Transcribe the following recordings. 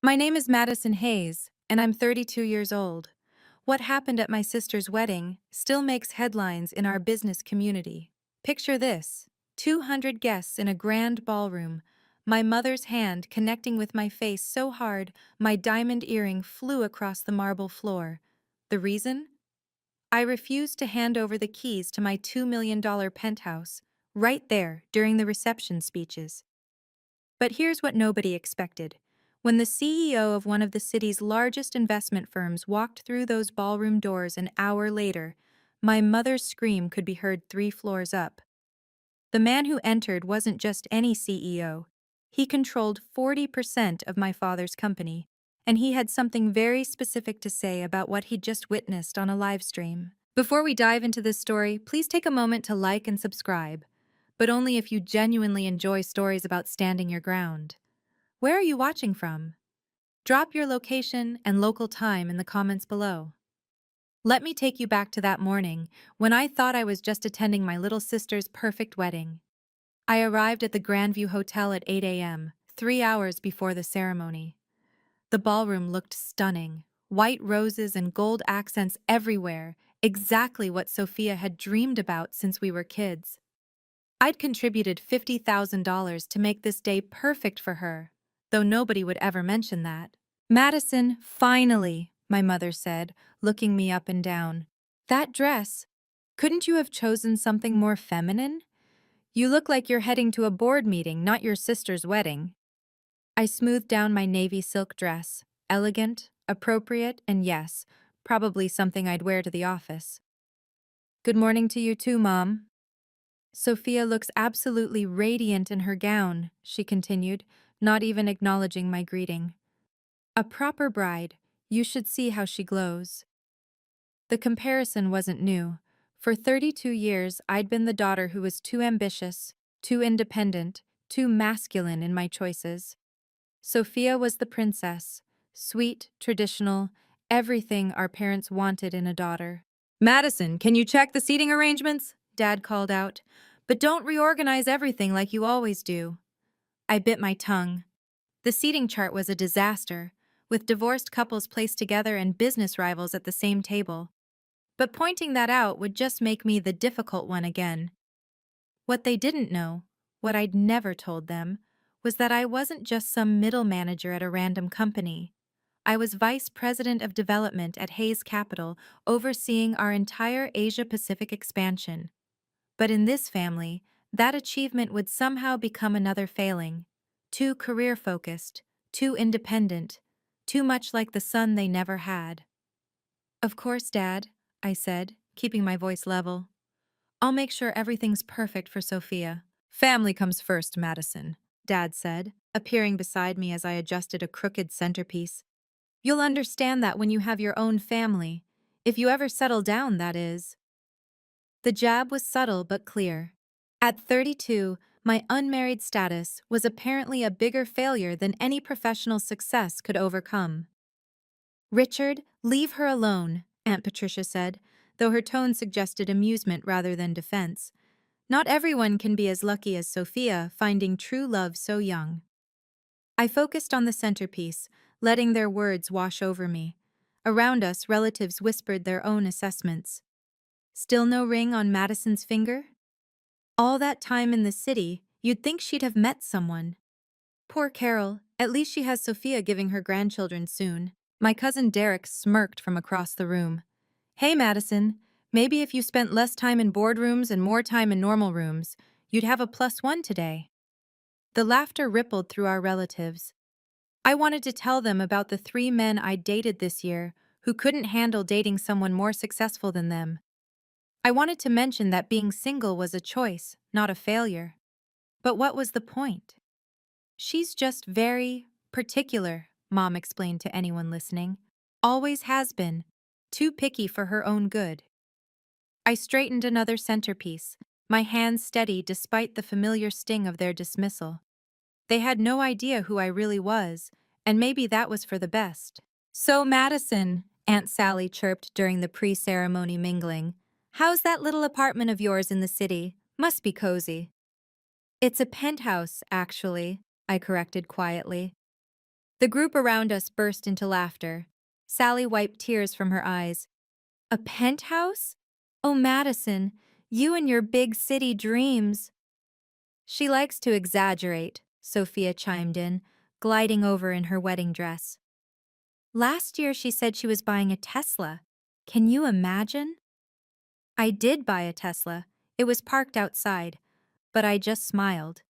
My name is Madison Hayes, and I'm 32 years old. What happened at my sister's wedding still makes headlines in our business community. Picture this: 200 guests in a grand ballroom, my mother's hand connecting with my face so hard my diamond earring flew across the marble floor. The reason? I refused to hand over the keys to my $2 million penthouse, right there during the reception speeches. But here's what nobody expected. When the CEO of one of the city's largest investment firms walked through those ballroom doors an hour later, my mother's scream could be heard 3 floors up. The man who entered wasn't just any CEO. He controlled 40% of my father's company, and he had something very specific to say about what he'd just witnessed on a live stream. Before we dive into this story, please take a moment to like and subscribe, but only if you genuinely enjoy stories about standing your ground. Where are you watching from? Drop your location and local time in the comments below. Let me take you back to that morning when I thought I was just attending my little sister's perfect wedding. I arrived at the Grandview Hotel at 8 a.m., 3 hours before the ceremony. The ballroom looked stunning, white roses and gold accents everywhere, exactly what Sophia had dreamed about since we were kids. I'd contributed $50,000 to make this day perfect for her, though nobody would ever mention that. Madison, finally, my mother said, looking me up and down. That dress. Couldn't you have chosen something more feminine? You look like you're heading to a board meeting, not your sister's wedding. I smoothed down my navy silk dress, elegant, appropriate, and yes, probably something I'd wear to the office. Good morning to you too, Mom. Sophia looks absolutely radiant in her gown, she continued, not even acknowledging my greeting. A proper bride, you should see how she glows. The comparison wasn't new. For 32 years, I'd been the daughter who was too ambitious, too independent, too masculine in my choices. Sophia was the princess, sweet, traditional, everything our parents wanted in a daughter. Madison, can you check the seating arrangements? Dad called out. But don't reorganize everything like you always do. I bit my tongue. The seating chart was a disaster, with divorced couples placed together and business rivals at the same table. But pointing that out would just make me the difficult one again. What they didn't know, what I'd never told them, was that I wasn't just some middle manager at a random company. I was vice president of development at Hayes Capital, overseeing our entire Asia-Pacific expansion. But in this family, that achievement would somehow become another failing. Too career-focused, too independent, too much like the son they never had. Of course, Dad, I said, keeping my voice level. I'll make sure everything's perfect for Sophia. Family comes first, Madison, Dad said, appearing beside me as I adjusted a crooked centerpiece. You'll understand that when you have your own family. If you ever settle down, that is. The jab was subtle but clear. At 32, my unmarried status was apparently a bigger failure than any professional success could overcome. Richard, leave her alone, Aunt Patricia said, though her tone suggested amusement rather than defense. Not everyone can be as lucky as Sophia, finding true love so young. I focused on the centerpiece, letting their words wash over me. Around us, relatives whispered their own assessments. Still no ring on Madison's finger? All that time in the city, you'd think she'd have met someone. Poor Carol, at least she has Sophia giving her grandchildren soon. My cousin Derek smirked from across the room. Hey, Madison, maybe if you spent less time in boardrooms and more time in normal rooms, you'd have a +1 today. The laughter rippled through our relatives. I wanted to tell them about the 3 men I'd dated this year who couldn't handle dating someone more successful than them. I wanted to mention that being single was a choice, not a failure. But what was the point? She's just very particular, Mom explained to anyone listening. Always has been. Too picky for her own good. I straightened another centerpiece, my hands steady despite the familiar sting of their dismissal. They had no idea who I really was, and maybe that was for the best. So, Madison, Aunt Sally chirped during the pre-ceremony mingling, how's that little apartment of yours in the city? Must be cozy. It's a penthouse, actually, I corrected quietly. The group around us burst into laughter. Sally wiped tears from her eyes. A penthouse? Oh, Madison, you and your big city dreams. She likes to exaggerate, Sophia chimed in, gliding over in her wedding dress. Last year she said she was buying a Tesla. Can you imagine? I did buy a Tesla. It was parked outside, but I just smiled.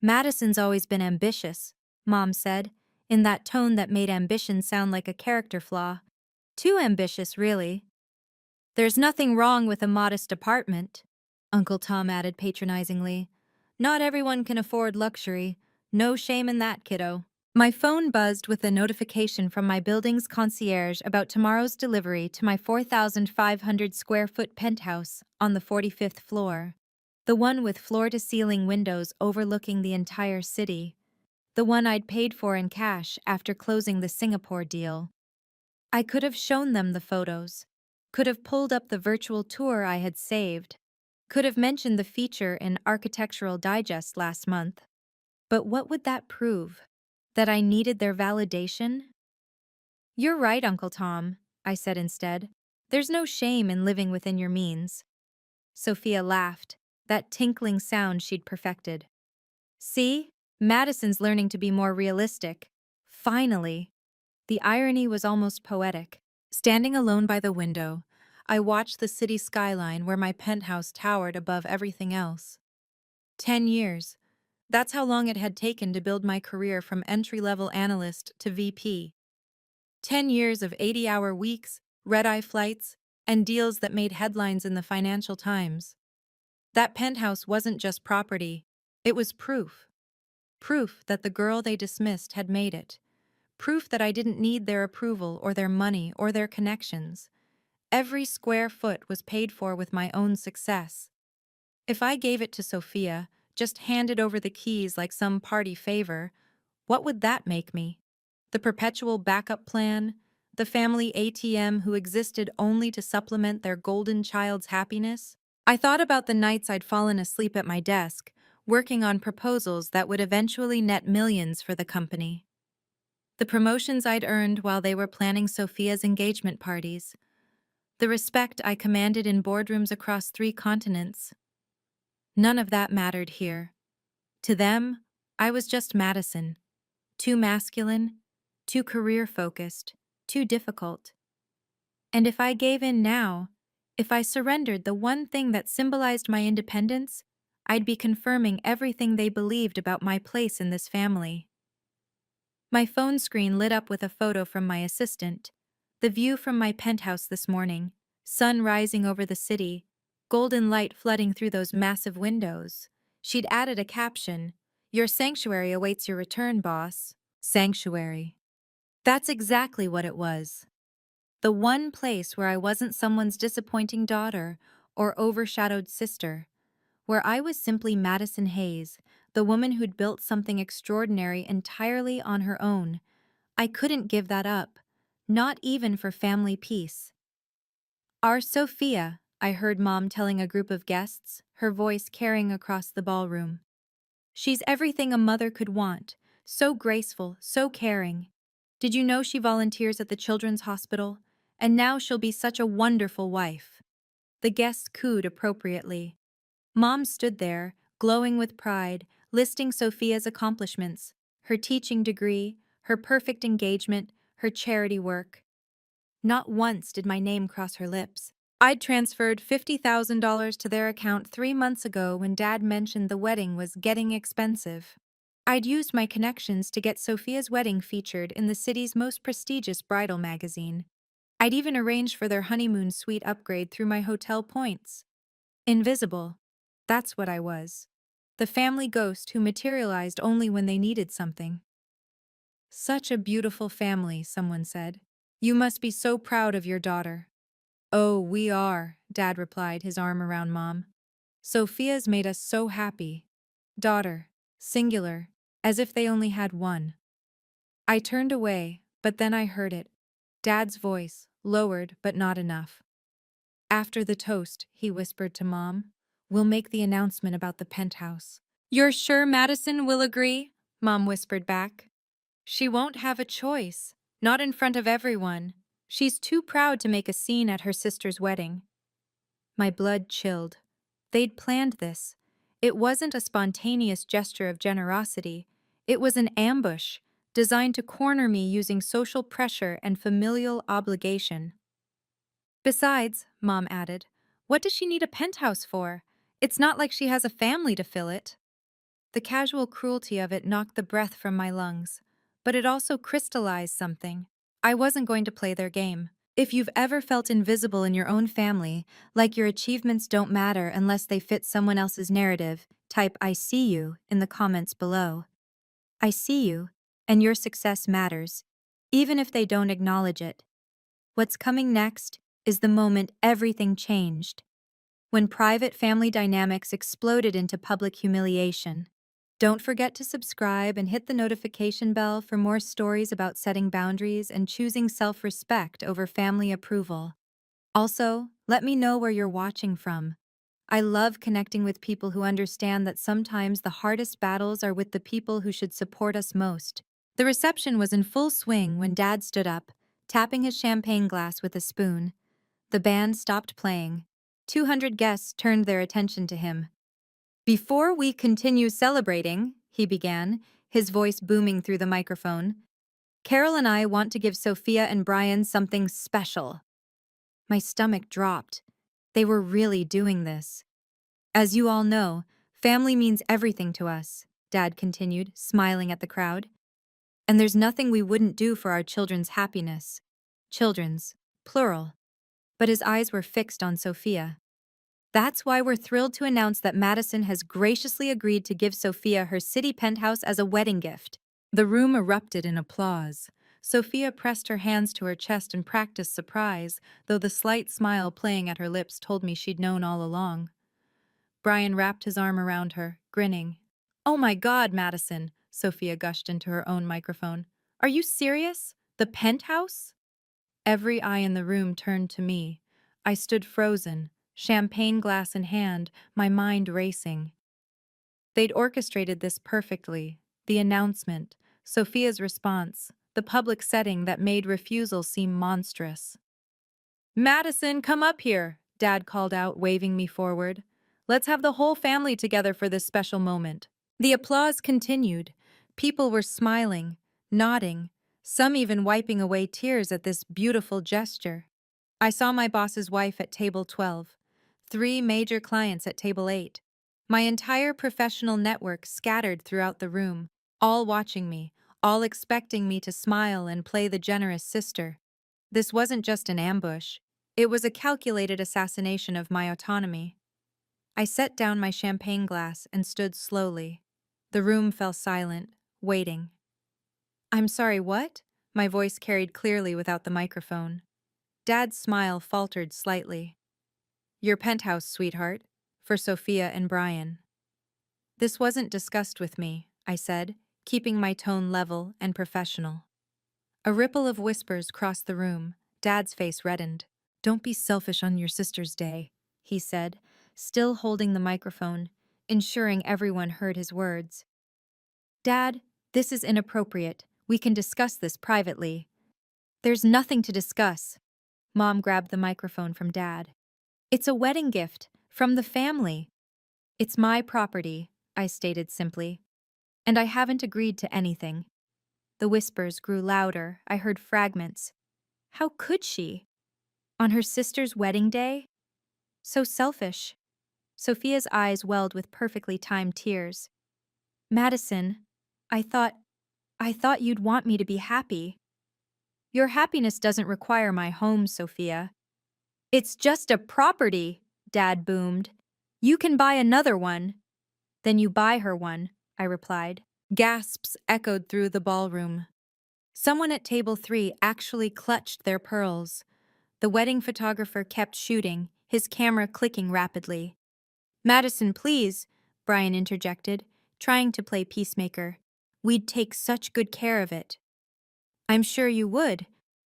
Madison's always been ambitious, Mom said, in that tone that made ambition sound like a character flaw. Too ambitious, really. There's nothing wrong with a modest apartment, Uncle Tom added patronizingly. Not everyone can afford luxury. No shame in that, kiddo. My phone buzzed with a notification from my building's concierge about tomorrow's delivery to my 4,500 square foot penthouse on the 45th floor. The one with floor-to-ceiling windows overlooking the entire city. The one I'd paid for in cash after closing the Singapore deal. I could have shown them the photos. Could have pulled up the virtual tour I had saved. Could have mentioned the feature in Architectural Digest last month. But what would that prove? That I needed their validation? You're right, Uncle Tom, I said instead. There's no shame in living within your means. Sophia laughed, that tinkling sound she'd perfected. See? Madison's learning to be more realistic. Finally. The irony was almost poetic. Standing alone by the window, I watched the city skyline where my penthouse towered above everything else. 10 years. That's how long it had taken to build my career from entry-level analyst to VP. 10 years of 80-hour weeks, red-eye flights, and deals that made headlines in the Financial Times. That penthouse wasn't just property, it was proof. Proof that the girl they dismissed had made it. Proof that I didn't need their approval or their money or their connections. Every square foot was paid for with my own success. If I gave it to Sophia, just handed over the keys like some party favor, what would that make me? The perpetual backup plan? The family ATM who existed only to supplement their golden child's happiness? I thought about the nights I'd fallen asleep at my desk, working on proposals that would eventually net millions for the company. The promotions I'd earned while they were planning Sophia's engagement parties. The respect I commanded in boardrooms across 3 continents. None of that mattered here. To them, I was just Madison. Too masculine, too career-focused, too difficult. And if I gave in now, if I surrendered the one thing that symbolized my independence, I'd be confirming everything they believed about my place in this family. My phone screen lit up with a photo from my assistant. The view from my penthouse this morning, sun rising over the city, golden light flooding through those massive windows. She'd added a caption, "Your sanctuary awaits your return, boss." Sanctuary. That's exactly what it was. The one place where I wasn't someone's disappointing daughter or overshadowed sister, where I was simply Madison Hayes, the woman who'd built something extraordinary entirely on her own. I couldn't give that up, not even for family peace. Our Sophia, I heard Mom telling a group of guests, her voice carrying across the ballroom. She's everything a mother could want, so graceful, so caring. Did you know she volunteers at the Children's Hospital? And now she'll be such a wonderful wife. The guests cooed appropriately. Mom stood there, glowing with pride, listing Sophia's accomplishments, her teaching degree, her perfect engagement, her charity work. Not once did my name cross her lips. I'd transferred $50,000 to their account 3 months ago when Dad mentioned the wedding was getting expensive. I'd used my connections to get Sophia's wedding featured in the city's most prestigious bridal magazine. I'd even arranged for their honeymoon suite upgrade through my hotel points. Invisible. That's what I was. The family ghost who materialized only when they needed something. Such a beautiful family, someone said. You must be so proud of your daughter. Oh, we are, Dad replied, his arm around Mom. Sophia's made us so happy. Daughter, singular, as if they only had one. I turned away, but then I heard it. Dad's voice, lowered but not enough. After the toast, he whispered to Mom, we'll make the announcement about the penthouse. You're sure Madison will agree? Mom whispered back. She won't have a choice. Not in front of everyone. She's too proud to make a scene at her sister's wedding. My blood chilled. They'd planned this. It wasn't a spontaneous gesture of generosity. It was an ambush, designed to corner me using social pressure and familial obligation. Besides, Mom added, what does she need a penthouse for? It's not like she has a family to fill it. The casual cruelty of it knocked the breath from my lungs, but it also crystallized something. I wasn't going to play their game. If you've ever felt invisible in your own family, like your achievements don't matter unless they fit someone else's narrative, type "I see you" in the comments below. I see you, and your success matters, even if they don't acknowledge it. What's coming next is the moment everything changed. When private family dynamics exploded into public humiliation. Don't forget to subscribe and hit the notification bell for more stories about setting boundaries and choosing self-respect over family approval. Also, let me know where you're watching from. I love connecting with people who understand that sometimes the hardest battles are with the people who should support us most. The reception was in full swing when Dad stood up, tapping his champagne glass with a spoon. The band stopped playing. 200 guests turned their attention to him. Before we continue celebrating, he began, his voice booming through the microphone, Carol and I want to give Sophia and Brian something special. My stomach dropped. They were really doing this. As you all know, family means everything to us, Dad continued, smiling at the crowd. And there's nothing we wouldn't do for our children's happiness. Children's, plural. But his eyes were fixed on Sophia. That's why we're thrilled to announce that Madison has graciously agreed to give Sophia her city penthouse as a wedding gift. The room erupted in applause. Sophia pressed her hands to her chest and practiced surprise, though the slight smile playing at her lips told me she'd known all along. Brian wrapped his arm around her, grinning. "Oh my God, Madison," Sophia gushed into her own microphone. "Are you serious? The penthouse?" Every eye in the room turned to me. I stood frozen, champagne glass in hand, my mind racing. They'd orchestrated this perfectly. The announcement, Sophia's response, the public setting that made refusal seem monstrous. "Madison, come up here," Dad called out, waving me forward. "Let's have the whole family together for this special moment." The applause continued. People were smiling, nodding, some even wiping away tears at this beautiful gesture. I saw my boss's wife at table 12, 3 major clients at table 8. My entire professional network scattered throughout the room, all watching me, all expecting me to smile and play the generous sister. This wasn't just an ambush. It was a calculated assassination of my autonomy. I set down my champagne glass and stood slowly. The room fell silent, waiting. "I'm sorry, what?" My voice carried clearly without the microphone. Dad's smile faltered slightly. "Your penthouse, sweetheart, for Sophia and Brian." "This wasn't discussed with me," I said, keeping my tone level and professional. A ripple of whispers crossed the room. Dad's face reddened. "Don't be selfish on your sister's day," he said, still holding the microphone, ensuring everyone heard his words. "Dad, this is inappropriate. We can discuss this privately." "There's nothing to discuss." Mom grabbed the microphone from Dad. "It's a wedding gift, from the family." "It's my property," I stated simply. "And I haven't agreed to anything." The whispers grew louder. I heard fragments. "How could she? On her sister's wedding day? So selfish." Sophia's eyes welled with perfectly timed tears. "Madison, I thought you'd want me to be happy." "Your happiness doesn't require my home, Sophia." "It's just a property," Dad boomed. "You can buy another one." "Then you buy her one," I replied. Gasps echoed through the ballroom. Someone at table 3 actually clutched their pearls. The wedding photographer kept shooting, his camera clicking rapidly. "Madison, please," Brian interjected, trying to play peacemaker. "We'd take such good care of it." "I'm sure you would,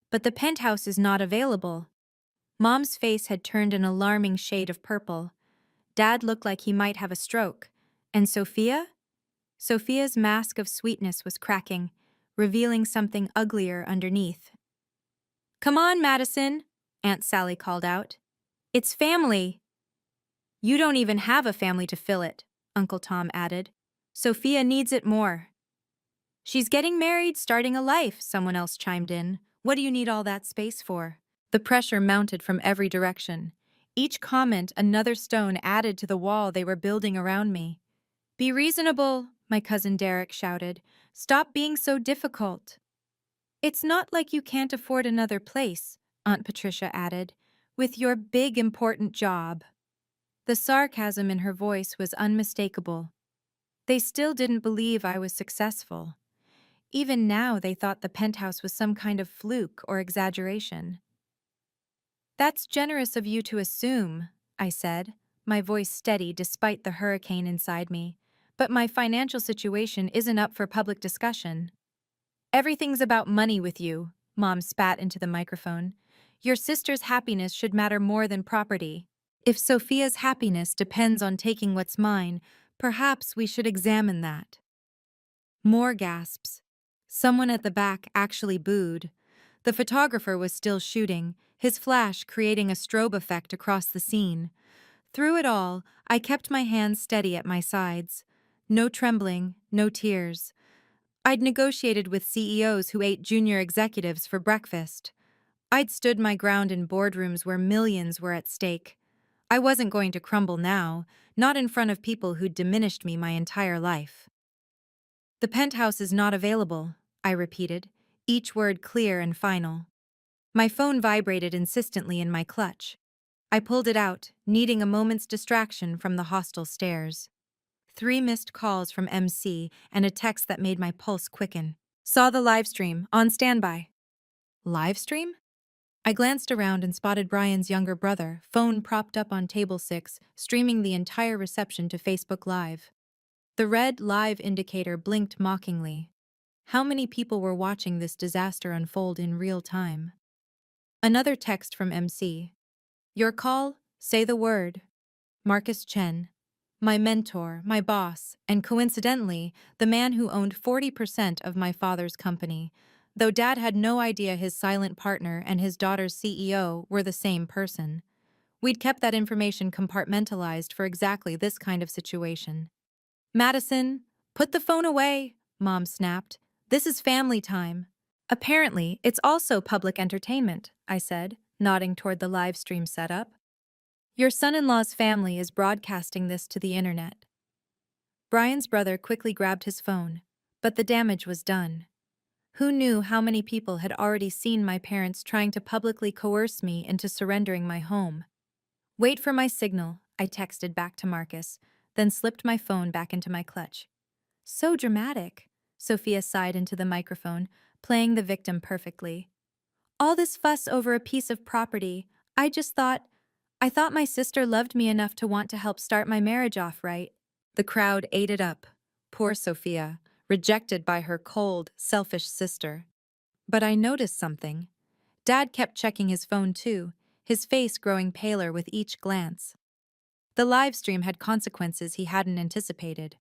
but the penthouse is not available." Mom's face had turned an alarming shade of purple. Dad looked like he might have a stroke. And Sophia? Sophia's mask of sweetness was cracking. revealing something uglier underneath. "Come on, Madison," Aunt Sally called out. "It's family." "You don't even have a family to fill it," Uncle Tom added. "Sophia needs it more." "She's getting married, starting a life," someone else chimed in. "What do you need all that space for?" The pressure mounted from every direction. Each comment another stone added to the wall they were building around me. "Be reasonable," my cousin Derek shouted. "Stop being so difficult." "It's not like you can't afford another place," Aunt Patricia added, "with your big important job." The sarcasm in her voice was unmistakable. They still didn't believe I was successful. Even now they thought the penthouse was some kind of fluke or exaggeration. "That's generous of you to assume," I said, my voice steady despite the hurricane inside me. "But my financial situation isn't up for public discussion." "Everything's about money with you," Mom spat into the microphone. "Your sister's happiness should matter more than property. If Sophia's happiness depends on taking what's mine, perhaps we should examine that." More gasps. Someone at the back actually booed. The photographer was still shooting, his flash creating a strobe effect across the scene. Through it all, I kept my hands steady at my sides. No trembling, no tears. I'd negotiated with CEOs who ate junior executives for breakfast. I'd stood my ground in boardrooms where millions were at stake. I wasn't going to crumble now, not in front of people who'd diminished me my entire life. "The penthouse is not available," I repeated, each word clear and final. My phone vibrated insistently in my clutch. I pulled it out, needing a moment's distraction from the hostile stares. 3 missed calls from MC and a text that made my pulse quicken. "Saw the livestream, on standby." Livestream? I glanced around and spotted Brian's younger brother, phone propped up on table 6, streaming the entire reception to Facebook Live. The red live indicator blinked mockingly. How many people were watching this disaster unfold in real time? Another text from MC. "Your call, say the word." Marcus Chen. My mentor, my boss, and coincidentally, the man who owned 40% of my father's company, though Dad had no idea his silent partner and his daughter's CEO were the same person. We'd kept that information compartmentalized for exactly this kind of situation. "Madison, put the phone away," Mom snapped. "This is family time." "Apparently, it's also public entertainment," I said, nodding toward the live stream setup. "Your son-in-law's family is broadcasting this to the internet." Brian's brother quickly grabbed his phone, but the damage was done. Who knew how many people had already seen my parents trying to publicly coerce me into surrendering my home? "Wait for my signal," I texted back to Marcus, then slipped my phone back into my clutch. "So dramatic," Sophia sighed into the microphone, playing the victim perfectly. "All this fuss over a piece of property. I thought my sister loved me enough to want to help start my marriage off right." The crowd ate it up. Poor Sophia, rejected by her cold, selfish sister. But I noticed something. Dad kept checking his phone too, his face growing paler with each glance. The live stream had consequences he hadn't anticipated.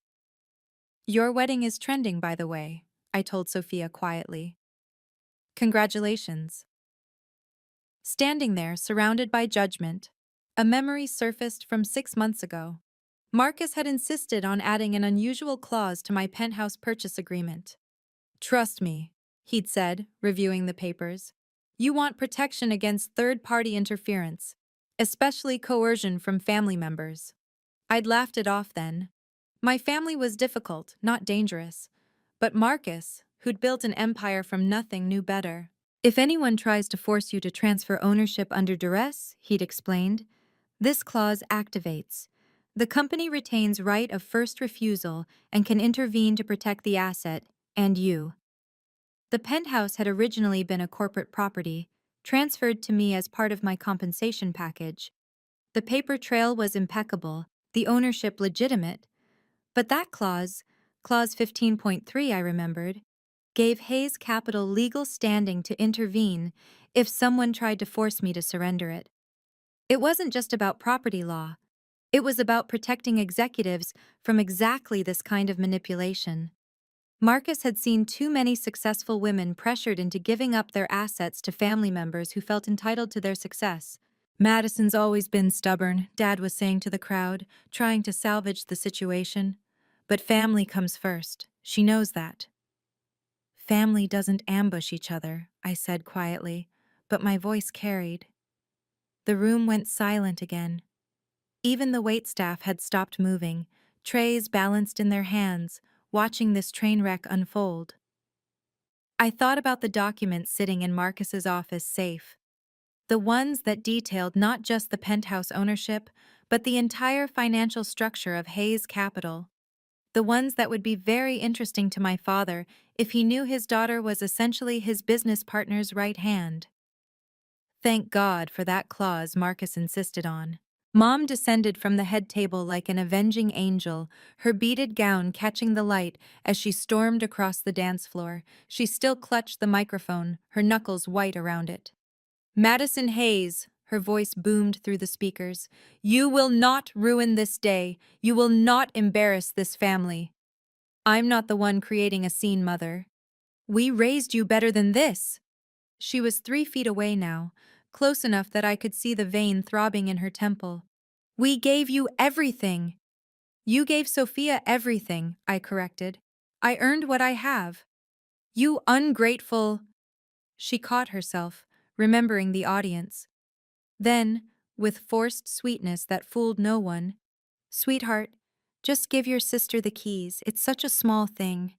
"Your wedding is trending, by the way," I told Sophia quietly. "Congratulations." Standing there, surrounded by judgment, a memory surfaced from 6 months ago. Marcus had insisted on adding an unusual clause to my penthouse purchase agreement. "Trust me," he'd said, reviewing the papers. "You want protection against third-party interference, especially coercion from family members." I'd laughed it off then. My family was difficult, not dangerous. But Marcus, who'd built an empire from nothing, knew better. "If anyone tries to force you to transfer ownership under duress," he'd explained, "this clause activates. The company retains right of first refusal and can intervene to protect the asset and you." The penthouse had originally been a corporate property, transferred to me as part of my compensation package. The paper trail was impeccable, the ownership legitimate. But that clause, Clause 15.3, I remembered, gave Hayes Capital legal standing to intervene if someone tried to force me to surrender it. It wasn't just about property law. It was about protecting executives from exactly this kind of manipulation. Marcus had seen too many successful women pressured into giving up their assets to family members who felt entitled to their success. Madison's always been stubborn, Dad was saying to the crowd, trying to salvage the situation. But family comes first. She knows that. Family doesn't ambush each other, I said quietly, but my voice carried. The room went silent again. Even the waitstaff had stopped moving, trays balanced in their hands, watching this train wreck unfold. I thought about the documents sitting in Marcus's office safe, the ones that detailed not just the penthouse ownership, but the entire financial structure of Hayes Capital, the ones that would be very interesting to my father if he knew his daughter was essentially his business partner's right hand. Thank God for that clause Marcus insisted on. Mom descended from the head table like an avenging angel, her beaded gown catching the light as she stormed across the dance floor. She still clutched the microphone, her knuckles white around it. Madison Hayes, her voice boomed through the speakers, you will not ruin this day. You will not embarrass this family. I'm not the one creating a scene, Mother. We raised you better than this. She was 3 feet away now, close enough that I could see the vein throbbing in her temple. We gave you everything. You gave Sophia everything, I corrected. I earned what I have. You ungrateful. She caught herself, remembering the audience. Then, with forced sweetness that fooled no one, Sweetheart, just give your sister the keys. It's such a small thing.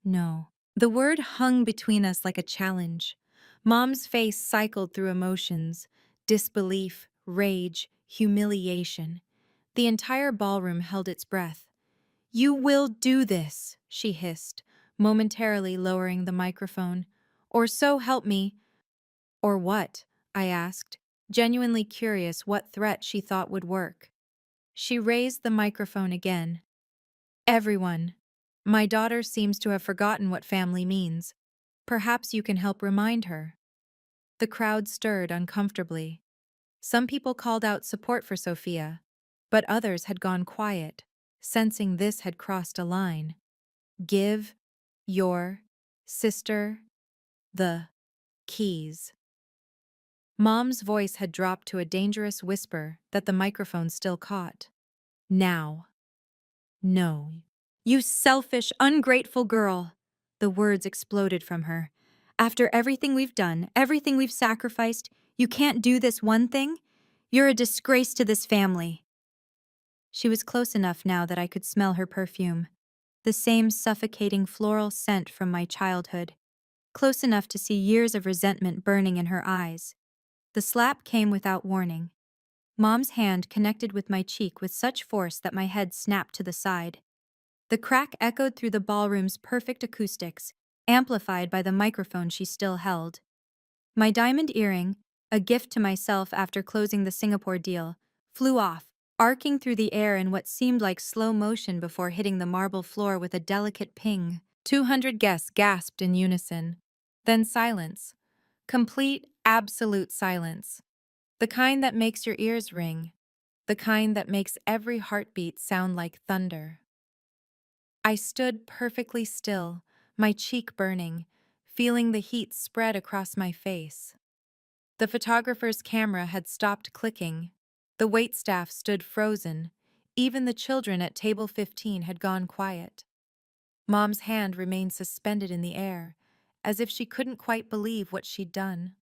No. The word hung between us like a challenge. Mom's face cycled through emotions: disbelief, rage, humiliation. The entire ballroom held its breath. You will do this, she hissed, momentarily lowering the microphone. Or so help me. Or what? I asked, genuinely curious what threat she thought would work. She raised the microphone again. Everyone. My daughter seems to have forgotten what family means. Perhaps you can help remind her. The crowd stirred uncomfortably. Some people called out support for Sophia, but others had gone quiet, sensing this had crossed a line. Give your sister the keys. Mom's voice had dropped to a dangerous whisper that the microphone still caught. Now. No. You selfish, ungrateful girl. The words exploded from her. After everything we've done, everything we've sacrificed, you can't do this one thing? You're a disgrace to this family. She was close enough now that I could smell her perfume. The same suffocating floral scent from my childhood. Close enough to see years of resentment burning in her eyes. The slap came without warning. Mom's hand connected with my cheek with such force that my head snapped to the side. The crack echoed through the ballroom's perfect acoustics, amplified by the microphone she still held. My diamond earring, a gift to myself after closing the Singapore deal, flew off, arcing through the air in what seemed like slow motion before hitting the marble floor with a delicate ping. 200 guests gasped in unison. Then silence. Complete, absolute silence. The kind that makes your ears ring. The kind that makes every heartbeat sound like thunder. I stood perfectly still, my cheek burning, feeling the heat spread across my face. The photographer's camera had stopped clicking. The waitstaff stood frozen. Even the children at table 15 had gone quiet. Mom's hand remained suspended in the air, as if she couldn't quite believe what she'd done.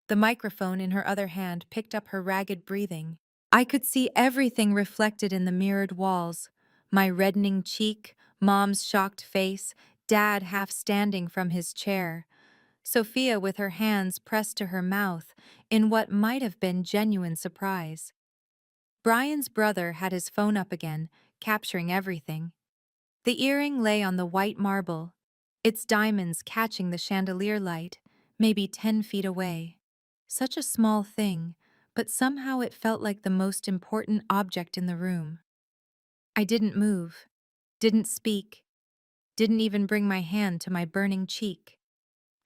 The microphone in her other hand picked up her ragged breathing. I could see everything reflected in the mirrored walls. My reddening cheek, Mom's shocked face, Dad half standing from his chair. Sophia with her hands pressed to her mouth in what might have been genuine surprise. Brian's brother had his phone up again, capturing everything. The earring lay on the white marble, its diamonds catching the chandelier light, maybe 10 feet away. Such a small thing, but somehow it felt like the most important object in the room. I didn't move, didn't speak, didn't even bring my hand to my burning cheek.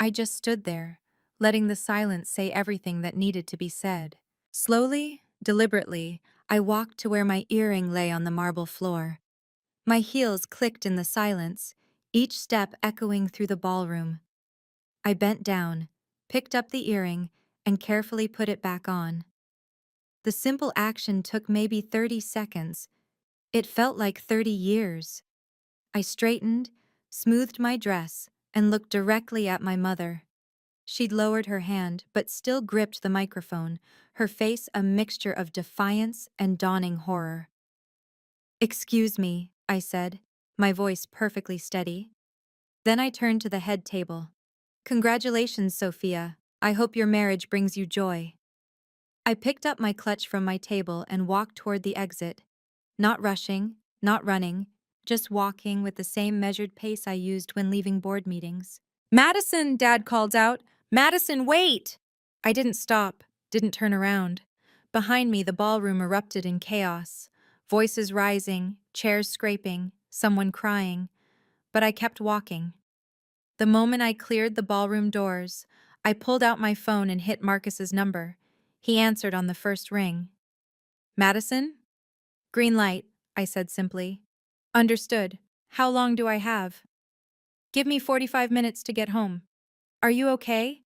I just stood there, letting the silence say everything that needed to be said. Slowly, deliberately, I walked to where my earring lay on the marble floor. My heels clicked in the silence, each step echoing through the ballroom. I bent down, picked up the earring, and carefully put it back on. The simple action took maybe 30 seconds. It felt like 30 years. I straightened, smoothed my dress, and looked directly at my mother. She'd lowered her hand, but still gripped the microphone, her face a mixture of defiance and dawning horror. "Excuse me," I said, my voice perfectly steady. Then I turned to the head table. "Congratulations, Sophia. I hope your marriage brings you joy." I picked up my clutch from my table and walked toward the exit. Not rushing, not running, just walking with the same measured pace I used when leaving board meetings. "Madison!" Dad called out. "Madison, wait!" I didn't stop, didn't turn around. Behind me, the ballroom erupted in chaos. Voices rising, chairs scraping, someone crying. But I kept walking. The moment I cleared the ballroom doors, I pulled out my phone and hit Marcus's number. He answered on the first ring. "Madison?" "Green light," I said simply. "Understood. How long do I have?" "Give me 45 minutes to get home." "Are you okay?"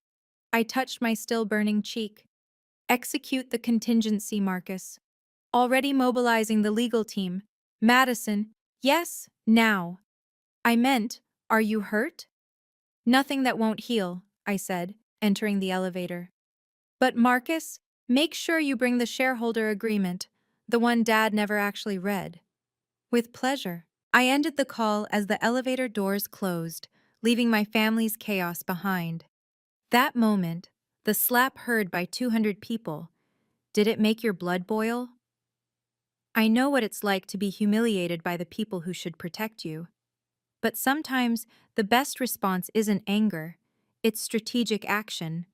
I touched my still burning cheek. "Execute the contingency, Marcus. Already mobilizing the legal team." "Madison." "Yes, now." "I meant, are you hurt?" "Nothing that won't heal," I said, entering the elevator. "But Marcus, make sure you bring the shareholder agreement, the one Dad never actually read." "With pleasure." I ended the call as the elevator doors closed, leaving my family's chaos behind. That moment, the slap heard by 200 people, did it make your blood boil? I know what it's like to be humiliated by the people who should protect you. But sometimes the best response isn't anger, it's strategic action.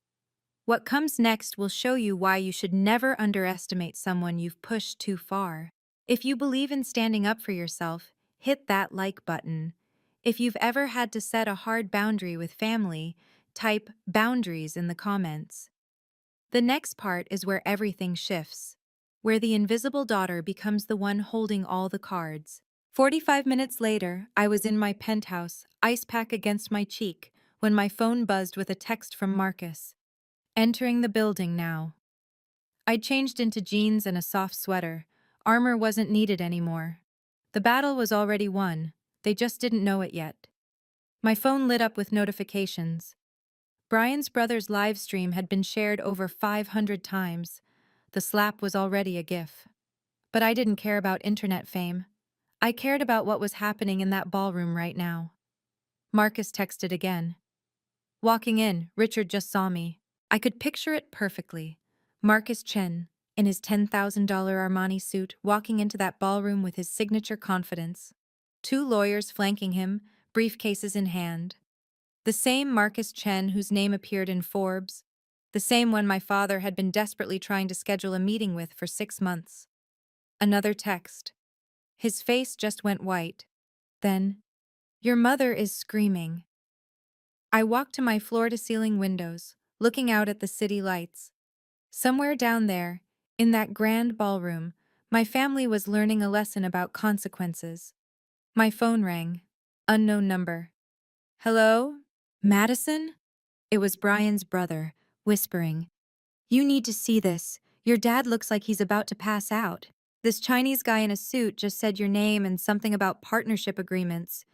What comes next will show you why you should never underestimate someone you've pushed too far. If you believe in standing up for yourself, hit that like button. If you've ever had to set a hard boundary with family, type boundaries in the comments. The next part is where everything shifts, where the invisible daughter becomes the one holding all the cards. 45 minutes later, I was in my penthouse, ice pack against my cheek, when my phone buzzed with a text from Marcus. "Entering the building now." I'd changed into jeans and a soft sweater. Armor wasn't needed anymore. The battle was already won. They just didn't know it yet. My phone lit up with notifications. Brian's brother's live stream had been shared over 500 times. The slap was already a gif. But I didn't care about internet fame. I cared about what was happening in that ballroom right now. Marcus texted again. "Walking in, Richard just saw me." I could picture it perfectly. Marcus Chen, in his $10,000 Armani suit, walking into that ballroom with his signature confidence. Two lawyers flanking him, briefcases in hand. The same Marcus Chen whose name appeared in Forbes. The same one my father had been desperately trying to schedule a meeting with for 6 months. Another text. His face just went white. Then, "Your mother is screaming." I walked to my floor-to-ceiling windows, looking out at the city lights. Somewhere down there, in that grand ballroom, my family was learning a lesson about consequences. My phone rang. Unknown number. "Hello? Madison?" It was Brian's brother, whispering. "You need to see this. Your dad looks like he's about to pass out. This Chinese guy in a suit just said your name and something about partnership agreements.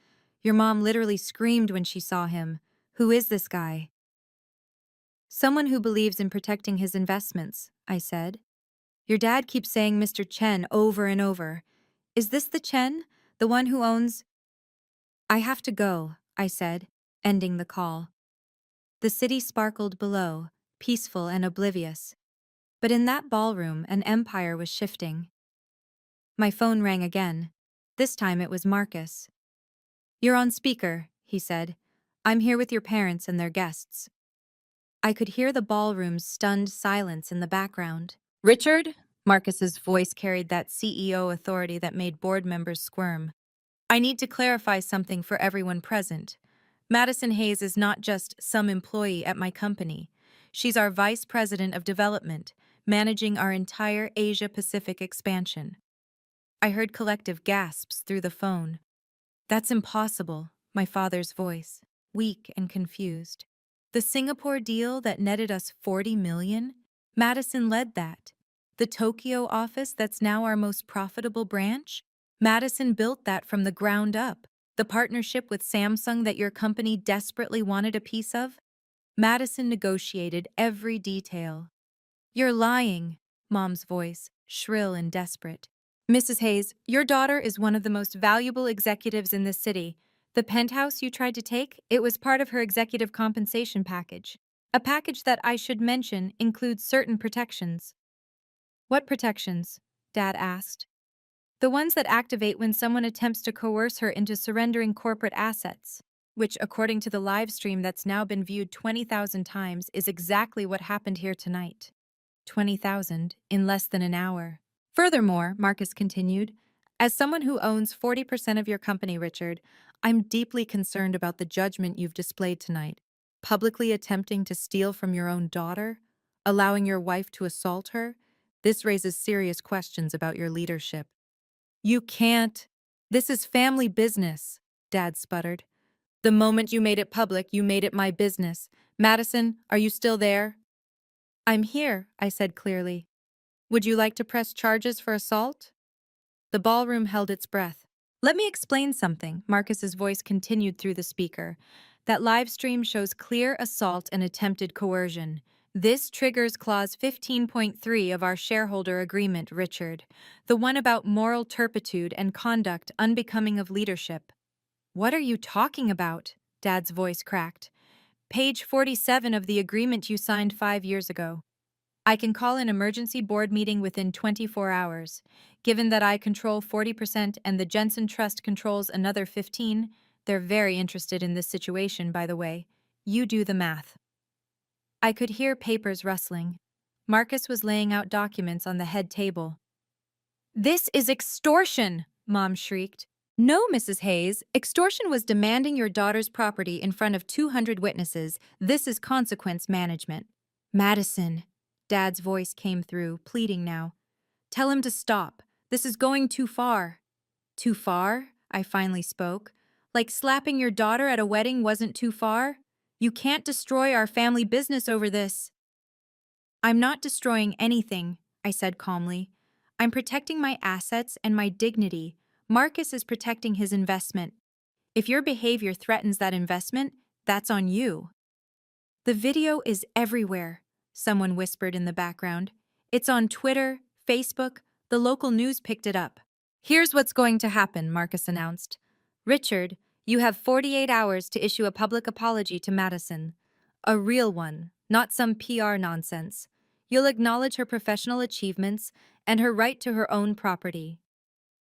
Your mom literally screamed when she saw him. Who is this guy?" "Someone who believes in protecting his investments," I said. "Your dad keeps saying Mr. Chen over and over. Is this the Chen? The one who owns—" "I have to go," I said, ending the call. The city sparkled below, peaceful and oblivious. But in that ballroom, an empire was shifting. My phone rang again. This time it was Marcus. "You're on speaker," he said. "I'm here with your parents and their guests." I could hear the ballroom's stunned silence in the background. "Richard?" Marcus's voice carried that CEO authority that made board members squirm. "I need to clarify something for everyone present. Madison Hayes is not just some employee at my company. She's our Vice President of Development, managing our entire Asia-Pacific expansion." I heard collective gasps through the phone. "That's impossible," my father's voice, weak and confused. The Singapore deal that netted us 40 million? Madison led that. The Tokyo office that's now our most profitable branch? Madison built that from the ground up. The partnership with Samsung that your company desperately wanted a piece of? Madison negotiated every detail. You're lying, Mom's voice, shrill and desperate. Mrs. Hayes, your daughter is one of the most valuable executives in this city. The penthouse you tried to take, it was part of her executive compensation package. A package that, I should mention, includes certain protections. What protections? Dad asked. The ones that activate when someone attempts to coerce her into surrendering corporate assets, which, according to the live stream that's now been viewed 20,000 times, is exactly what happened here tonight. 20,000 in less than an hour. Furthermore, Marcus continued, as someone who owns 40% of your company, Richard, I'm deeply concerned about the judgment you've displayed tonight. Publicly attempting to steal from your own daughter? Allowing your wife to assault her? This raises serious questions about your leadership. You can't. This is family business, Dad sputtered. The moment you made it public, you made it my business. Madison, are you still there? I'm here, I said clearly. Would you like to press charges for assault? The ballroom held its breath. Let me explain something, Marcus's voice continued through the speaker. That live stream shows clear assault and attempted coercion. This triggers Clause 15.3 of our shareholder agreement, Richard, the one about moral turpitude and conduct unbecoming of leadership. What are you talking about? Dad's voice cracked. Page 47 of the agreement you signed 5 years ago. I can call an emergency board meeting within 24 hours. Given that I control 40% and the Jensen Trust controls another 15, they're very interested in this situation, by the way. You do the math. I could hear papers rustling. Marcus was laying out documents on the head table. This is extortion, Mom shrieked. No, Mrs. Hayes, extortion was demanding your daughter's property in front of 200 witnesses. This is consequence management. Madison, Dad's voice came through, pleading now. Tell him to stop. This is going too far. Too far? I finally spoke. Like slapping your daughter at a wedding wasn't too far? You can't destroy our family business over this. I'm not destroying anything, I said calmly. I'm protecting my assets and my dignity. Marcus is protecting his investment. If your behavior threatens that investment, that's on you. The video is everywhere, someone whispered in the background. It's on Twitter, Facebook, the local news picked it up. Here's what's going to happen, Marcus announced. Richard, you have 48 hours to issue a public apology to Madison. A real one, not some PR nonsense. You'll acknowledge her professional achievements and her right to her own property.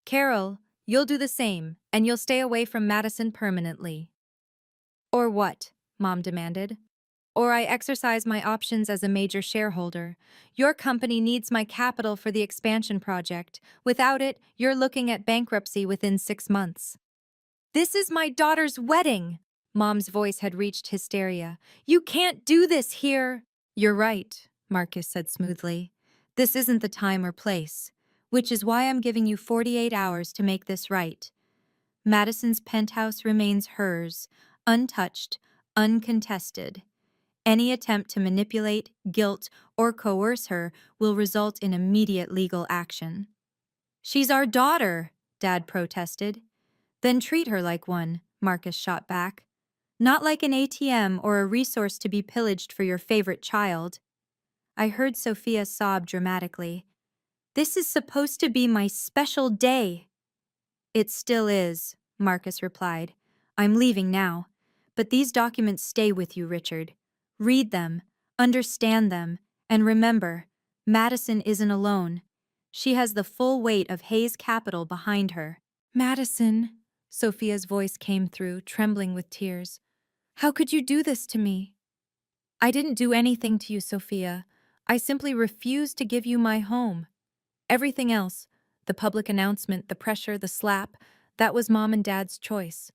Carol, you'll do the same, and you'll stay away from Madison permanently. Or what? Mom demanded. Or I exercise my options as a major shareholder. Your company needs my capital for the expansion project. Without it, you're looking at bankruptcy within 6 months. This is my daughter's wedding! Mom's voice had reached hysteria. You can't do this here! You're right, Marcus said smoothly. This isn't the time or place, which is why I'm giving you 48 hours to make this right. Madison's penthouse remains hers, untouched, uncontested. Any attempt to manipulate, guilt, or coerce her will result in immediate legal action. She's our daughter, Dad protested. Then treat her like one, Marcus shot back. Not like an ATM or a resource to be pillaged for your favorite child. I heard Sophia sob dramatically. This is supposed to be my special day. It still is, Marcus replied. I'm leaving now. But these documents stay with you, Richard. Read them, understand them, and remember, Madison isn't alone. She has the full weight of Hayes Capital behind her. Madison, Sophia's voice came through, trembling with tears. How could you do this to me? I didn't do anything to you, Sophia. I simply refused to give you my home. Everything else, the public announcement, the pressure, the slap, that was Mom and Dad's choice.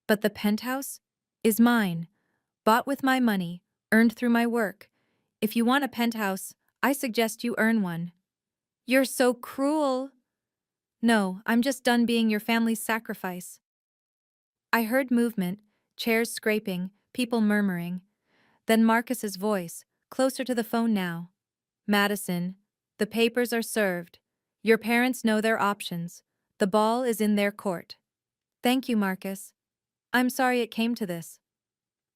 But the penthouse is mine, bought with my money, earned through my work. If you want a penthouse, I suggest you earn one. You're so cruel. No, I'm just done being your family's sacrifice. I heard movement, chairs scraping, people murmuring. Then Marcus's voice, closer to the phone now. Madison, the papers are served. Your parents know their options. The ball is in their court. Thank you, Marcus. I'm sorry it came to this.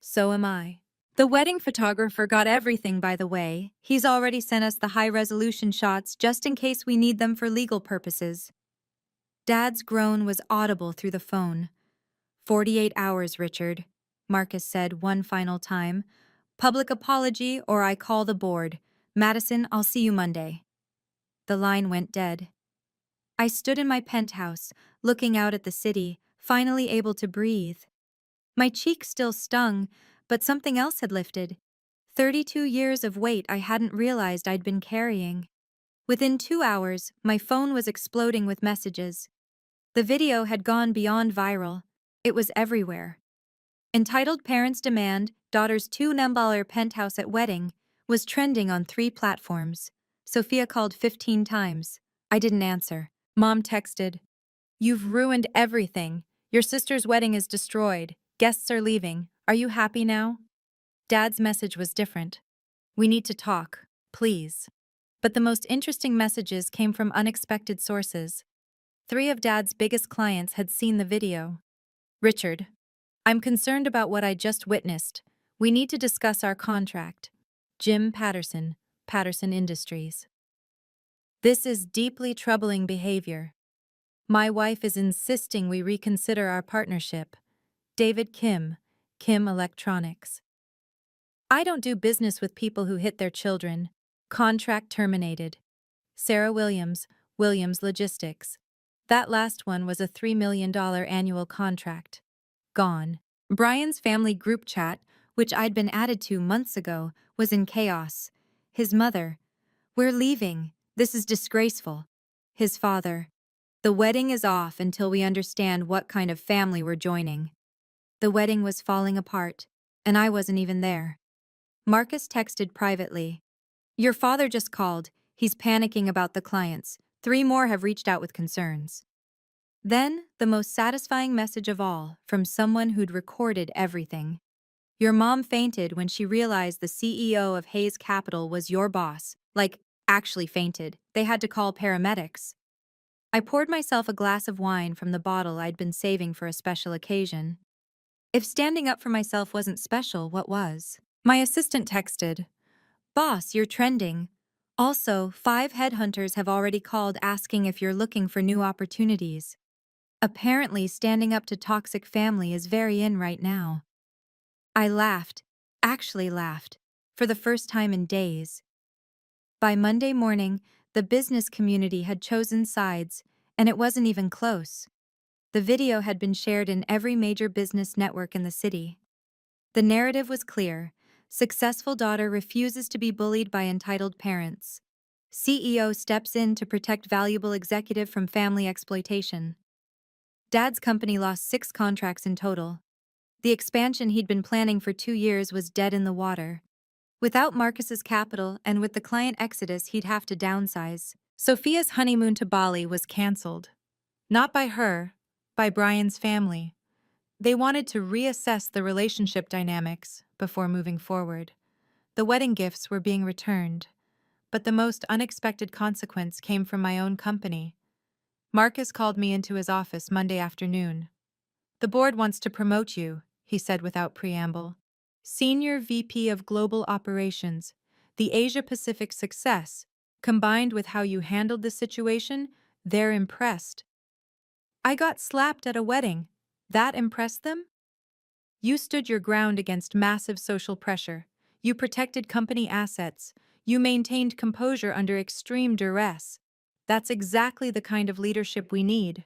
So am I. The wedding photographer got everything, by the way. He's already sent us the high-resolution shots just in case we need them for legal purposes. Dad's groan was audible through the phone. 48 hours, Richard, Marcus said one final time. Public apology or I call the board. Madison, I'll see you Monday. The line went dead. I stood in my penthouse, looking out at the city, finally able to breathe. My cheek still stung, but something else had lifted. 32 years of weight I hadn't realized I'd been carrying. Within 2 hours, my phone was exploding with messages. The video had gone beyond viral. It was everywhere. Entitled Parents Demand Daughter's $2 penthouse at wedding was trending on 3 platforms. Sophia called 15 times. I didn't answer. Mom texted, "You've ruined everything. Your sister's wedding is destroyed. Guests are leaving. Are you happy now?" Dad's message was different. "We need to talk, please." But the most interesting messages came from unexpected sources. 3 of Dad's biggest clients had seen the video. "Richard, I'm concerned about what I just witnessed. We need to discuss our contract." Jim Patterson, Patterson Industries. "This is deeply troubling behavior. My wife is insisting we reconsider our partnership." David Kim, Kim Electronics. "I don't do business with people who hit their children. Contract terminated." Sarah Williams, Williams Logistics. That last one was a $3 million annual contract. Gone. Brian's family group chat, which I'd been added to months ago, was in chaos. His mother, "We're leaving. This is disgraceful." His father, "The wedding is off until we understand what kind of family we're joining." The wedding was falling apart, and I wasn't even there. Marcus texted privately, "Your father just called. He's panicking about the clients. 3 more have reached out with concerns." Then, the most satisfying message of all, from someone who'd recorded everything. "Your mom fainted when she realized the CEO of Hayes Capital was your boss. Like, actually fainted. They had to call paramedics." I poured myself a glass of wine from the bottle I'd been saving for a special occasion. If standing up for myself wasn't special, what was? My assistant texted, "Boss, you're trending. Also, 5 headhunters have already called asking if you're looking for new opportunities." Apparently, standing up to toxic family is very in right now. I laughed, actually laughed, for the first time in days. By Monday morning, the business community had chosen sides, and it wasn't even close. The video had been shared in every major business network in the city. The narrative was clear. Successful daughter refuses to be bullied by entitled parents. CEO steps in to protect valuable executive from family exploitation. Dad's company lost 6 contracts in total. The expansion he'd been planning for 2 years was dead in the water. Without Marcus's capital and with the client exodus, he'd have to downsize. Sophia's honeymoon to Bali was canceled. Not by her, by Brian's family. They wanted to reassess the relationship dynamics before moving forward. The wedding gifts were being returned, but the most unexpected consequence came from my own company. Marcus called me into his office Monday afternoon. "The board wants to promote you," he said without preamble. "Senior VP of Global Operations. The Asia-Pacific success, combined with how you handled the situation, they're impressed." I got slapped at a wedding. That impressed them? "You stood your ground against massive social pressure. You protected company assets. You maintained composure under extreme duress. That's exactly the kind of leadership we need.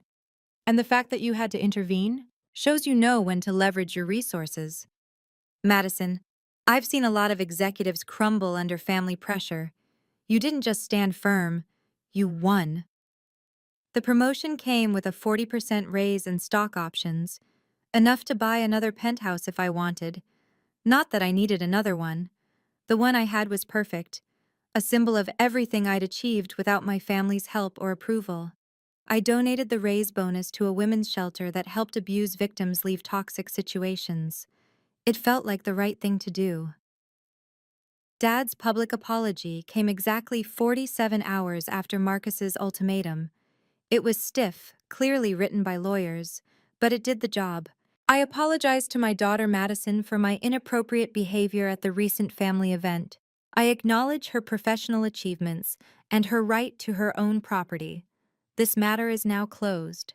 And the fact that you had to intervene shows you know when to leverage your resources." Madison, "I've seen a lot of executives crumble under family pressure. You didn't just stand firm, you won." The promotion came with a 40% raise and stock options, enough to buy another penthouse if I wanted. Not that I needed another one. The one I had was perfect, a symbol of everything I'd achieved without my family's help or approval. I donated the raise bonus to a women's shelter that helped abuse victims leave toxic situations. It felt like the right thing to do. Dad's public apology came exactly 47 hours after Marcus's ultimatum. It was stiff, clearly written by lawyers, but it did the job. I apologized to my daughter Madison for my inappropriate behavior at the recent family event. I acknowledge her professional achievements and her right to her own property. This matter is now closed.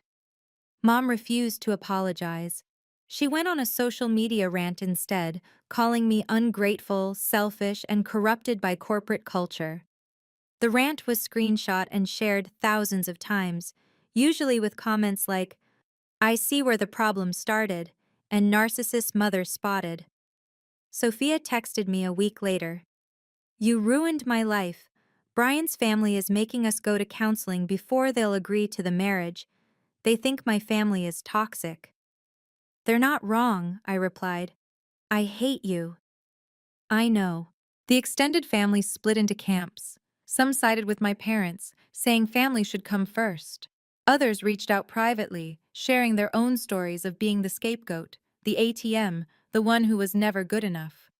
Mom refused to apologize. She went on a social media rant instead, calling me ungrateful, selfish, and corrupted by corporate culture. The rant was screenshot and shared thousands of times, usually with comments like, "I see where the problem started," and "narcissist mother spotted." Sophia texted me a week later. "You ruined my life. Brian's family is making us go to counseling before they'll agree to the marriage. They think my family is toxic." "They're not wrong," I replied. "I hate you." I know. The extended family split into camps. Some sided with my parents, saying family should come first. Others reached out privately, sharing their own stories of being the scapegoat, the ATM, the one who was never good enough.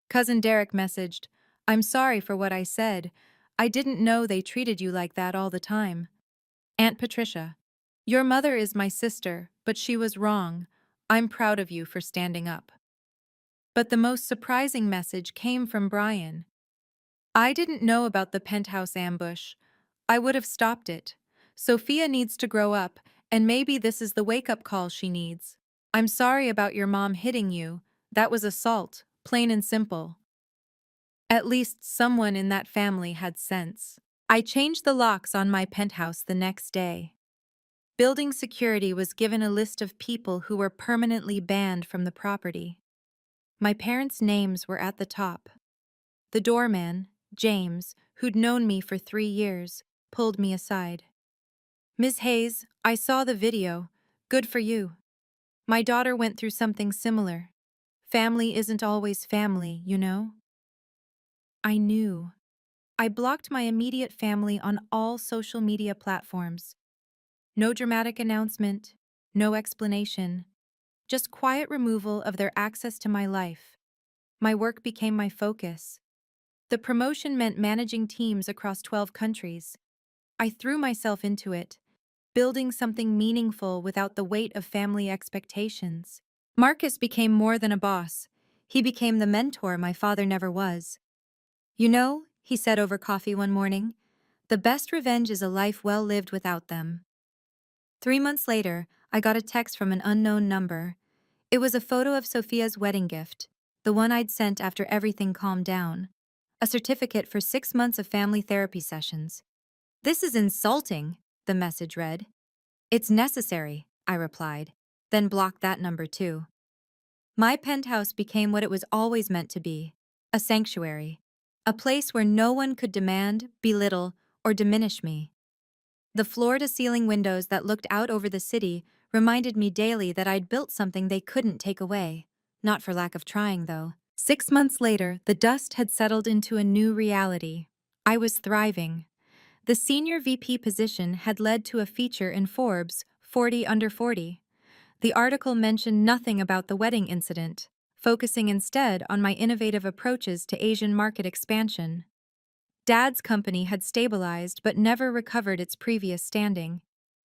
Cousin Derek messaged, "I'm sorry for what I said. I didn't know they treated you like that all the time." Aunt Patricia, "Your mother is my sister, but she was wrong. I'm proud of you for standing up." But the most surprising message came from Brian. "I didn't know about the penthouse ambush. I would have stopped it. Sophia needs to grow up, and maybe this is the wake-up call she needs. I'm sorry about your mom hitting you. That was assault, plain and simple." At least someone in that family had sense. I changed the locks on my penthouse the next day. Building security was given a list of people who were permanently banned from the property. My parents' names were at the top. The doorman, James, who'd known me for 3 years, pulled me aside. "Ms. Hayes, I saw the video. Good for you. My daughter went through something similar. Family isn't always family, you know?" I knew. I blocked my immediate family on all social media platforms. No dramatic announcement, no explanation, just quiet removal of their access to my life. My work became my focus. The promotion meant managing teams across 12 countries. I threw myself into it, building something meaningful without the weight of family expectations. Marcus became more than a boss. He became the mentor my father never was. "You know," he said over coffee one morning, "the best revenge is a life well lived without them." 3 months later, I got a text from an unknown number. It was a photo of Sophia's wedding gift, the one I'd sent after everything calmed down. A certificate for 6 months of family therapy sessions. "This is insulting," the message read. "It's necessary," I replied, then blocked that number too. My penthouse became what it was always meant to be, a sanctuary, a place where no one could demand, belittle, or diminish me. The floor-to-ceiling windows that looked out over the city reminded me daily that I'd built something they couldn't take away. Not for lack of trying, though. 6 months later, the dust had settled into a new reality. I was thriving. The senior VP position had led to a feature in Forbes, 40 Under 40. The article mentioned nothing about the wedding incident, focusing instead on my innovative approaches to Asian market expansion. Dad's company had stabilized but never recovered its previous standing.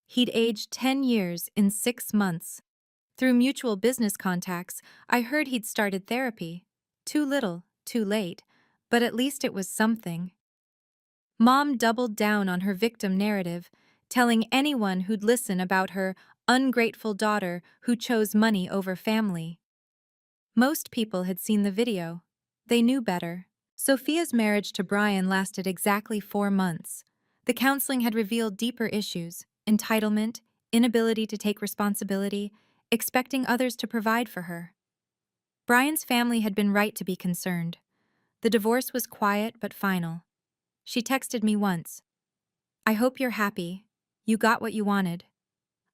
He'd aged 10 years in 6 months. Through mutual business contacts, I heard he'd started therapy. Too little, too late, but at least it was something. Mom doubled down on her victim narrative, telling anyone who'd listen about her ungrateful daughter who chose money over family. Most people had seen the video. They knew better. Sophia's marriage to Brian lasted exactly 4 months. The counseling had revealed deeper issues: entitlement, inability to take responsibility, expecting others to provide for her. Brian's family had been right to be concerned. The divorce was quiet but final. She texted me once. "I hope you're happy. You got what you wanted."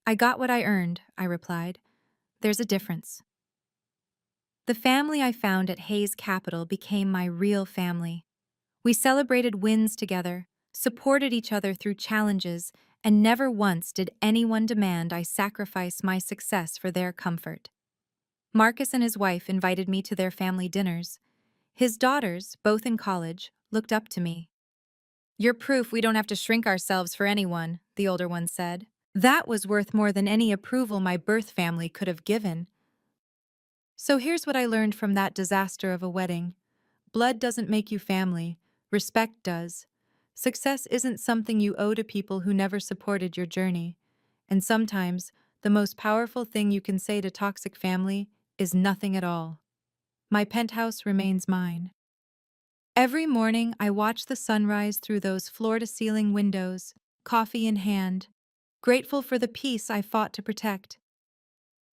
"I got what I earned," I replied. "There's a difference." The family I found at Hayes Capital became my real family. We celebrated wins together, supported each other through challenges, and never once did anyone demand I sacrifice my success for their comfort. Marcus and his wife invited me to their family dinners. His daughters, both in college, looked up to me. "You're proof we don't have to shrink ourselves for anyone," the older one said. That was worth more than any approval my birth family could have given. So here's what I learned from that disaster of a wedding. Blood doesn't make you family, respect does. Success isn't something you owe to people who never supported your journey. And sometimes, the most powerful thing you can say to toxic family is nothing at all. My penthouse remains mine. Every morning, I watch the sunrise through those floor-to-ceiling windows, coffee in hand, grateful for the peace I fought to protect.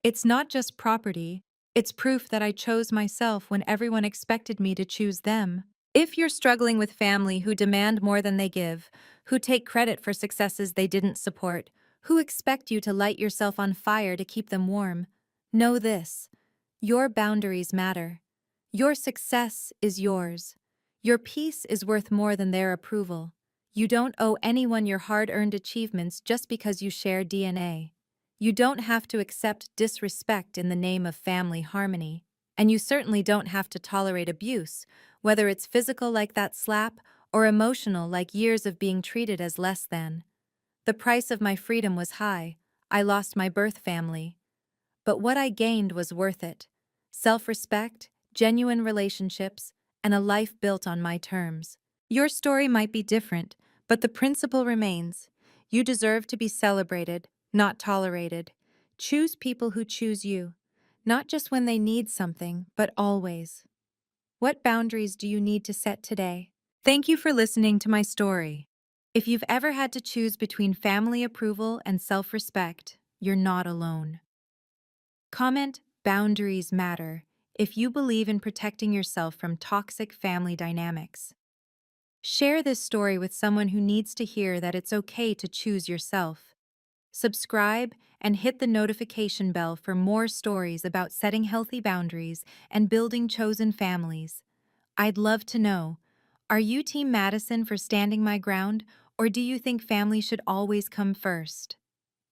It's not just property, it's proof that I chose myself when everyone expected me to choose them. If you're struggling with family who demand more than they give, who take credit for successes they didn't support, who expect you to light yourself on fire to keep them warm, know this: your boundaries matter. Your success is yours. Your peace is worth more than their approval. You don't owe anyone your hard-earned achievements just because you share DNA. You don't have to accept disrespect in the name of family harmony. And you certainly don't have to tolerate abuse, whether it's physical like that slap or emotional like years of being treated as less than. The price of my freedom was high. I lost my birth family. But what I gained was worth it. Self-respect, genuine relationships, and a life built on my terms. Your story might be different, but the principle remains. You deserve to be celebrated, not tolerated. Choose people who choose you, not just when they need something, but always. What boundaries do you need to set today? Thank you for listening to my story. If you've ever had to choose between family approval and self-respect, you're not alone. Comment "Boundaries matter" if you believe in protecting yourself from toxic family dynamics. Share this story with someone who needs to hear that it's okay to choose yourself. Subscribe and hit the notification bell for more stories about setting healthy boundaries and building chosen families. I'd love to know, are you Team Madison for standing my ground, or do you think family should always come first?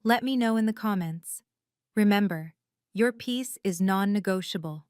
Let me know in the comments. Remember, your peace is non-negotiable.